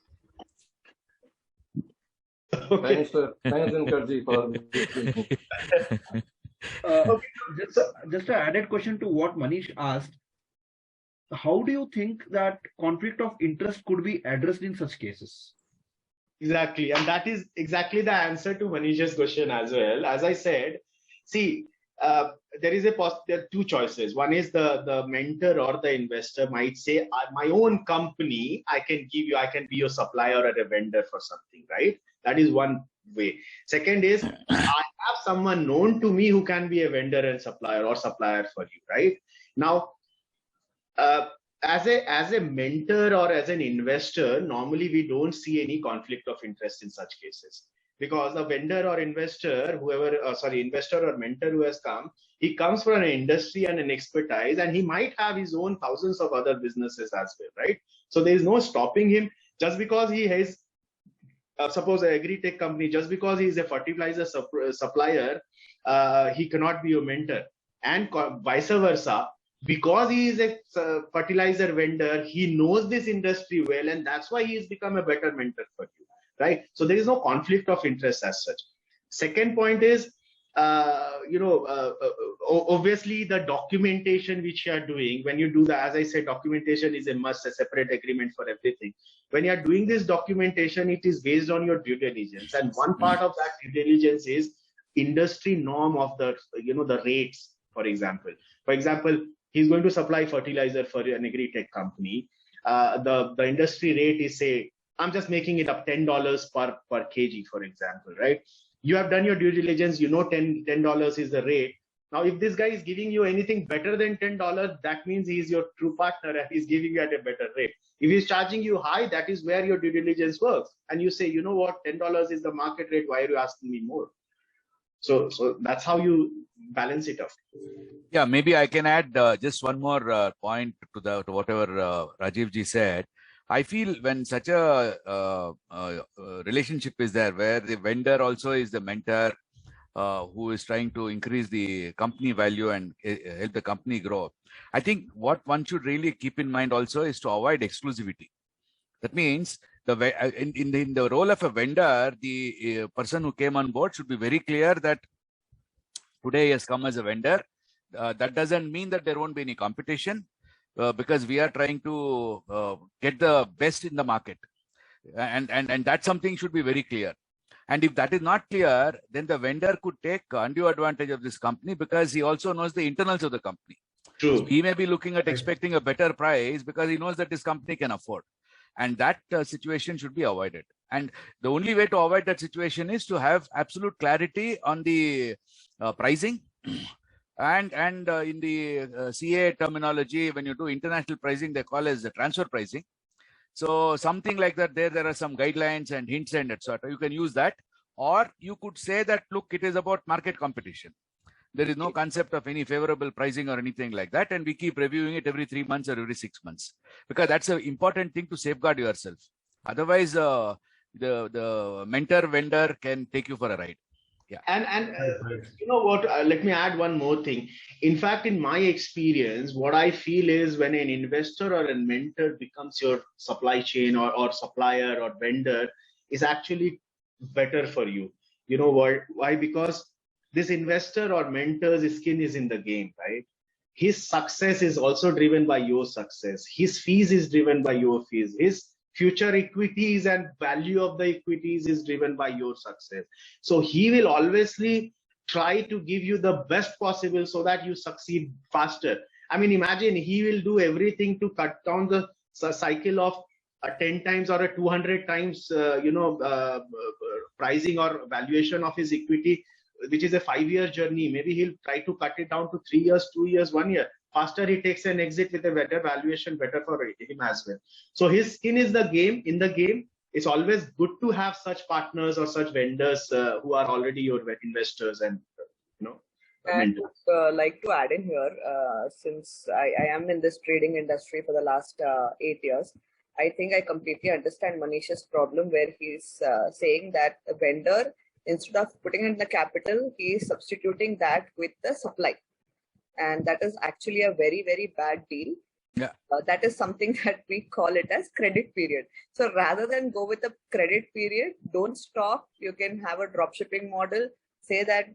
Okay. Thanks, sir. Thanks, Inkarji, for Okay, just an added question to what Manish asked. How do you think that conflict of interest could be addressed in such cases? Exactly. And that is exactly the answer to Manish's question as well. As I said, see, there are two choices. One is the mentor or the investor might say, my own company, I can be your supplier or a vendor for something, right? That is one way. Second is, I have someone known to me who can be a vendor and supplier or supplier for you, right? Now, as a mentor or as an investor, normally we don't see any conflict of interest in such cases, because a vendor or investor, investor or mentor who has come, he comes from an industry and an expertise, and he might have his own thousands of other businesses as well, right? So there is no stopping him just because he has, suppose an agri-tech company, just because he is a fertilizer supplier, he cannot be a mentor, and vice versa. Because he is a fertilizer vendor, he knows this industry well, and that's why he has become a better mentor for you, right? So there is no conflict of interest as such. Second point is, obviously the documentation which you are doing, when you do that, as I said, documentation is a must, a separate agreement for everything. When you are doing this documentation, it is based on your due diligence, and one part of that due diligence is industry norm of the rates. For example, he's going to supply fertilizer for an agri-tech company. The industry rate is, say, I'm just making it up, $10 per kg, for example, right? You have done your due diligence, you know $10 is the rate. Now, if this guy is giving you anything better than $10, that means he is your true partner and he's giving you at a better rate. If he's charging you high, that is where your due diligence works. And you say, you know what, $10 is the market rate, why are you asking me more? So that's how you balance it up. Yeah, maybe I can add just one more point to whatever Rajiv ji said. I feel when such a relationship is there, where the vendor also is the mentor, who is trying to increase the company value and help the company grow, I think what one should really keep in mind also is to avoid exclusivity. That means in the role of a vendor, the person who came on board should be very clear that today he has come as a vendor. That doesn't mean that there won't be any competition, because we are trying to get the best in the market, and that's something should be very clear. And if that is not clear, then the vendor could take undue advantage of this company, because he also knows the internals of the company. True. So he may be looking at expecting a better price because he knows that his company can afford. And that situation should be avoided. And the only way to avoid that situation is to have absolute clarity on the pricing. And in the CA terminology, when you do international pricing, they call as the transfer pricing. So something like that, there are some guidelines and hints and etc. You can use that. Or you could say that, look, it is about market competition. There is no concept of any favorable pricing or anything like that. And we keep reviewing it every 3 months or every 6 months, because that's an important thing to safeguard yourself. Otherwise, the mentor vendor can take you for a ride. Yeah. And you know what, let me add one more thing. In fact, in my experience, what I feel is when an investor or a mentor becomes your supply chain or supplier or vendor, is actually better for you. You know what? Why? Because this investor or mentor's skin is in the game, right? His success is also driven by your success. His fees is driven by your fees. His future equities and value of the equities is driven by your success. So he will always try to give you the best possible so that you succeed faster. I mean, imagine he will do everything to cut down the cycle of 10 times or a 200 times, pricing or valuation of his equity, which is a 5-year journey. Maybe he'll try to cut it down to 3 years, 2 years, 1 year. Faster he takes an exit with a better valuation, better for him as well. So his skin is in the game. It's always good to have such partners or such vendors who are already your investors and mentors. And like to add in here, since I am in this trading industry for the last 8 years, I think I completely understand Manish's problem, where he's saying that a vendor, instead of putting in the capital, he is substituting that with the supply. And that is actually a very, very bad deal. Yeah. That is something that we call it as credit period. So rather than go with a credit period, don't stop. You can have a drop shipping model. Say that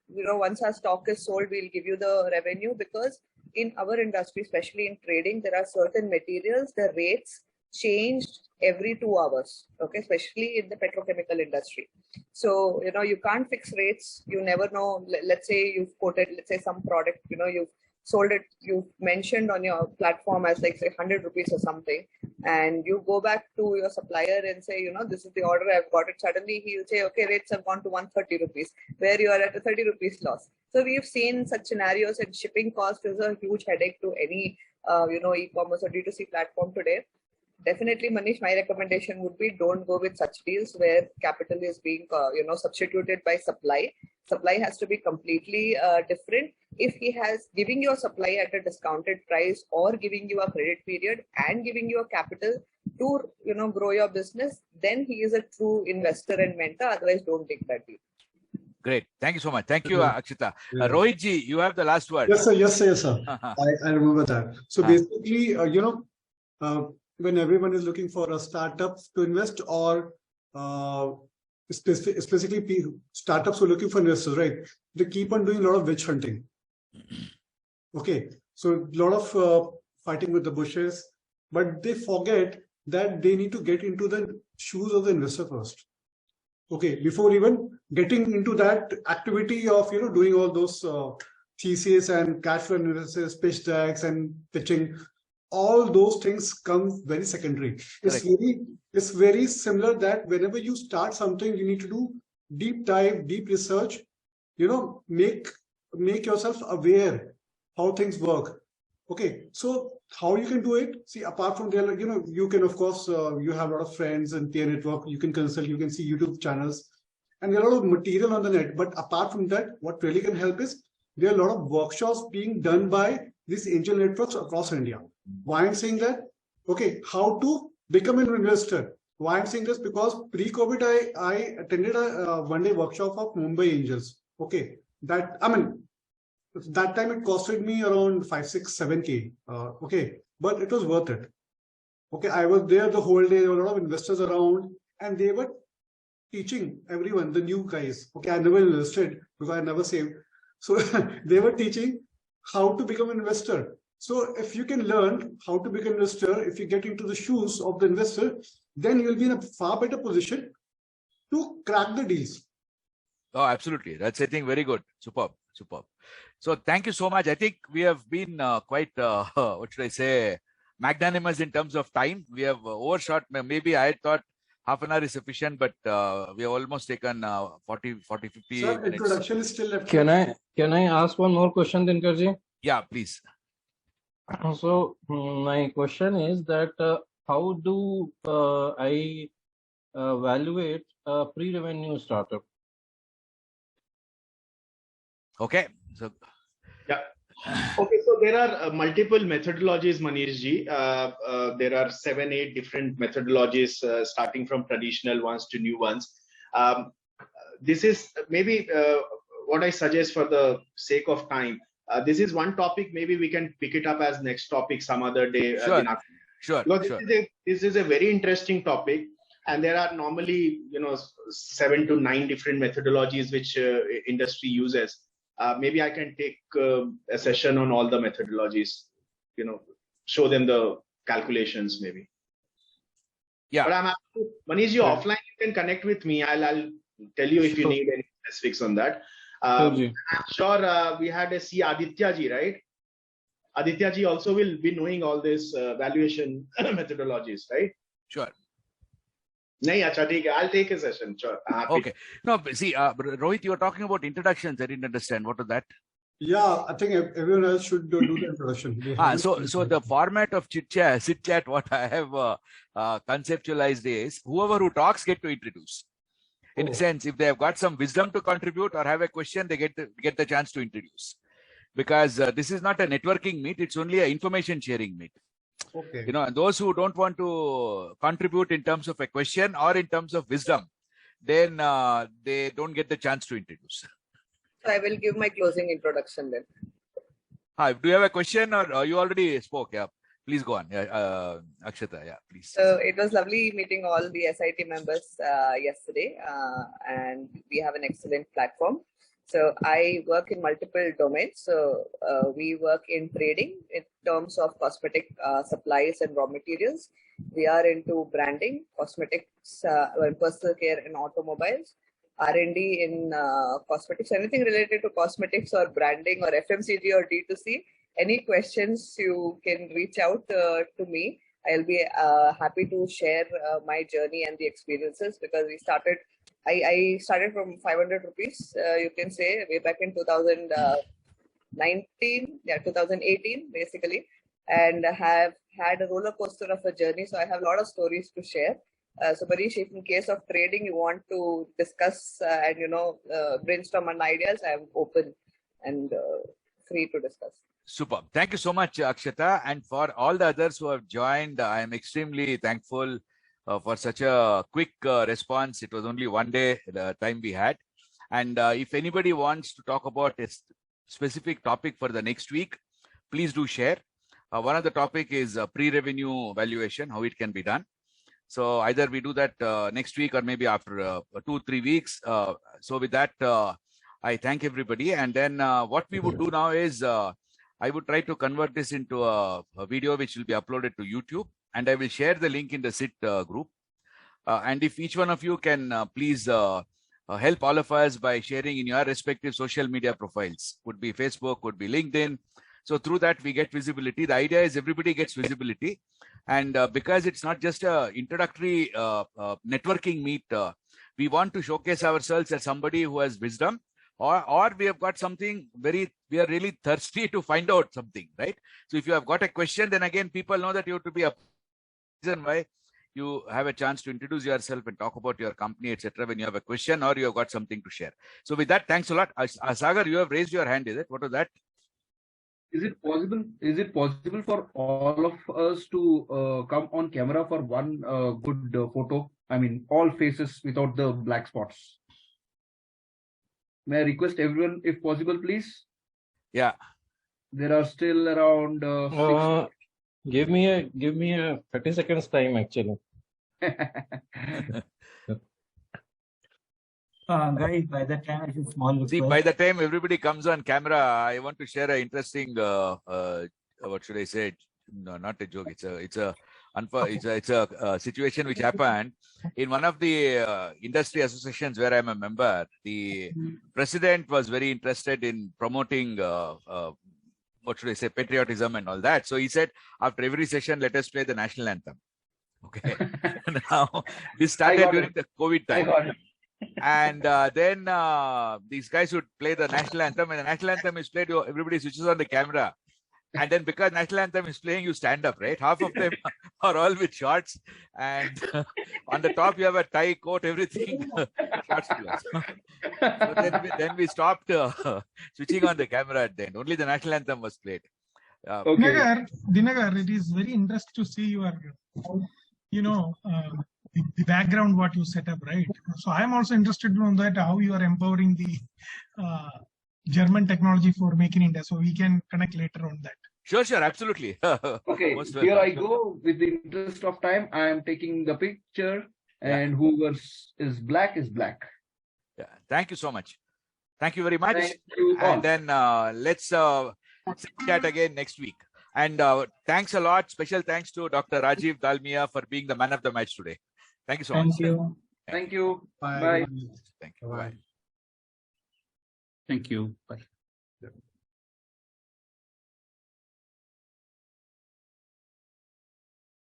once our stock is sold, we'll give you the revenue, because in our industry, especially in trading, there are certain materials, the rates changed every 2 hours, okay, especially in the petrochemical industry. So, you can't fix rates. You never know. Let's say you've quoted, let's say some product, you've sold it, you've mentioned on your platform as like say 100 rupees or something, and you go back to your supplier and say, this is the order, I've got it. Suddenly he'll say, okay, rates have gone to 130 rupees, where you are at a 30 rupees loss. So we've seen such scenarios, and shipping cost is a huge headache to any, e-commerce or D2C platform today. Definitely, Manish, my recommendation would be don't go with such deals where capital is being, substituted by supply. Supply has to be completely different. If he has giving you a supply at a discounted price or giving you a credit period and giving you a capital to, grow your business, then he is a true investor and mentor. Otherwise, don't take that deal. Great. Thank you so much. Thank you, Akshita. Rohit ji, you have the last word. Yes, sir. Yes, sir. I remember that. So basically, when everyone is looking for a startup to invest, or specifically startups who are looking for investors, right? They keep on doing a lot of witch hunting. Okay, so a lot of fighting with the bushes, but they forget that they need to get into the shoes of the investor first. Okay, before even getting into that activity of doing all those theses and cash flow analysis, pitch decks, and pitching. All those things come very secondary. It's very similar that whenever you start something, you need to do deep dive, deep research, make yourself aware how things work. Okay, so how you can do it? See, apart from there, you can, of course, you have a lot of friends and peer network. You can consult, you can see YouTube channels, and there are a lot of material on the net. But apart from that, what really can help is there are a lot of workshops being done by these angel networks across India. Why I'm saying that? Okay, how to become an investor. Why I'm saying this? Because pre-COVID, I attended a one-day workshop of Mumbai Angels. Okay, that time it costed me around 5, 6, 7K. Okay, but it was worth it. Okay, I was there the whole day. There were a lot of investors around, and they were teaching everyone, the new guys. Okay, I never invested because I never saved. So they were teaching how to become an investor. So if you can learn how to become an investor, if you get into the shoes of the investor, then you'll be in a far better position to crack the deals. Oh, absolutely. That's, I think, very good. Superb. So thank you so much. I think we have been quite, what should I say, magnanimous in terms of time. We have overshot. Maybe I thought half an hour is sufficient, but we have almost taken 40, 50 Sir, minutes. Introduction is still left. Can I ask one more question, Dinkarji? Yeah, please. So my question is that how do I evaluate a pre-revenue startup? Okay. So yeah. Okay, so there are multiple methodologies, Manish ji. There are 7, 8 different methodologies, starting from traditional ones to new ones. This is maybe what I suggest for the sake of time. This is one topic. Maybe we can pick it up as next topic some other day. Sure. This is a very interesting topic, and there are normally 7 to 9 different methodologies which industry uses. Maybe I can take a session on all the methodologies. Show them the calculations maybe. Yeah. But I'm asking, Manish, you offline, you can connect with me. I'll tell you if you need any specifics on that. I'm sure we had a C Aditya ji, right? Aditya ji also will be knowing all this valuation methodologies, right? Sure. I'll take a session. Sure. Okay. No, see, Rohit, you were talking about introductions. I didn't understand. What was that? Yeah, I think everyone else should do the introduction. So the format of sit chat, what I have conceptualized is whoever who talks get to introduce. In a sense, if they have got some wisdom to contribute or have a question, they get the chance to introduce. Because this is not a networking meet; it's only an information sharing meet. Okay. And those who don't want to contribute in terms of a question or in terms of wisdom, then they don't get the chance to introduce. So I will give my closing introduction then. Hi, do you have a question or you already spoke? Yeah, please go on. Yeah, Akshita, yeah, please. So it was lovely meeting all the SIT members yesterday, and we have an excellent platform. So I work in multiple domains. So we work in trading in terms of cosmetic supplies and raw materials. We are into branding, cosmetics, personal care and automobiles. R&D in cosmetics, anything related to cosmetics or branding or FMCG or D2C. Any questions, you can reach out to me. I'll be happy to share my journey and the experiences, because I started from 500 rupees, you can say, way back in 2018, basically, and have had a roller coaster of a journey. So I have a lot of stories to share. So Manish, if in case of trading you want to discuss and brainstorm on ideas, I'm open and free to discuss. Super. Thank you so much, Akshata. And for all the others who have joined, I am extremely thankful for such a quick response. It was only one day the time we had. And if anybody wants to talk about a specific topic for the next week, please do share. One of the topic is pre-revenue valuation, how it can be done. So either we do that next week or maybe after 2-3 weeks. So with that, I thank everybody. And then what we would do now is I would try to convert this into a video which will be uploaded to YouTube, and I will share the link in the SIT group. And if each one of you can please help all of us by sharing in your respective social media profiles, could be Facebook, could be LinkedIn. So through that we get visibility. The idea is everybody gets visibility. And because it's not just a introductory networking meet, we want to showcase ourselves as somebody who has wisdom, or we have got something we are really thirsty to find out something, right? So if you have got a question, then again, people know that you have to be a reason why you have a chance to introduce yourself and talk about your company, etc. when you have a question or you have got something to share. So with that, thanks a lot. Sagar, you have raised your hand, is it? What was that? Is it possible for all of us to come on camera for one good photo? I mean, all faces without the black spots. May I request everyone, if possible, please? Yeah. There are still around Give me a 30 seconds time, actually. Guys, by the time it's a small request. See, by the time everybody comes on camera, I want to share an interesting, what should I say? No, not a joke. It's a situation which happened in one of the industry associations where I'm a member. The president was very interested in promoting, what should I say, patriotism and all that. So he said, after every session, let us play the national anthem. Okay. Now, this started during the COVID time. I got it. And then these guys would play the national anthem, and the national anthem is played, everybody switches on the camera. And then because national anthem is playing, you stand up, right? Half of them are all with shorts, and on the top you have a tie, coat, everything. Shorts plus. So then we stopped switching on the camera at the end. Only the national anthem was played. Okay. Dinagar, it is very interesting to see your, the background, what you set up, right? So I am also interested to know that how you are empowering the German technology for Make in India. So we can connect later on that. Sure, absolutely. Okay, here I go. With the interest of time, I am taking the picture, and whoever is black is black. Yeah, thank you so much. Thank you very much. Thank you all. And then let's chat again next week. And thanks a lot. Special thanks to Dr. Rajiv Dalmia for being the man of the match today. Thank you so much. Thank you. Thank you. Bye. Bye. Thank you. Bye. Bye. Thank you. Bye.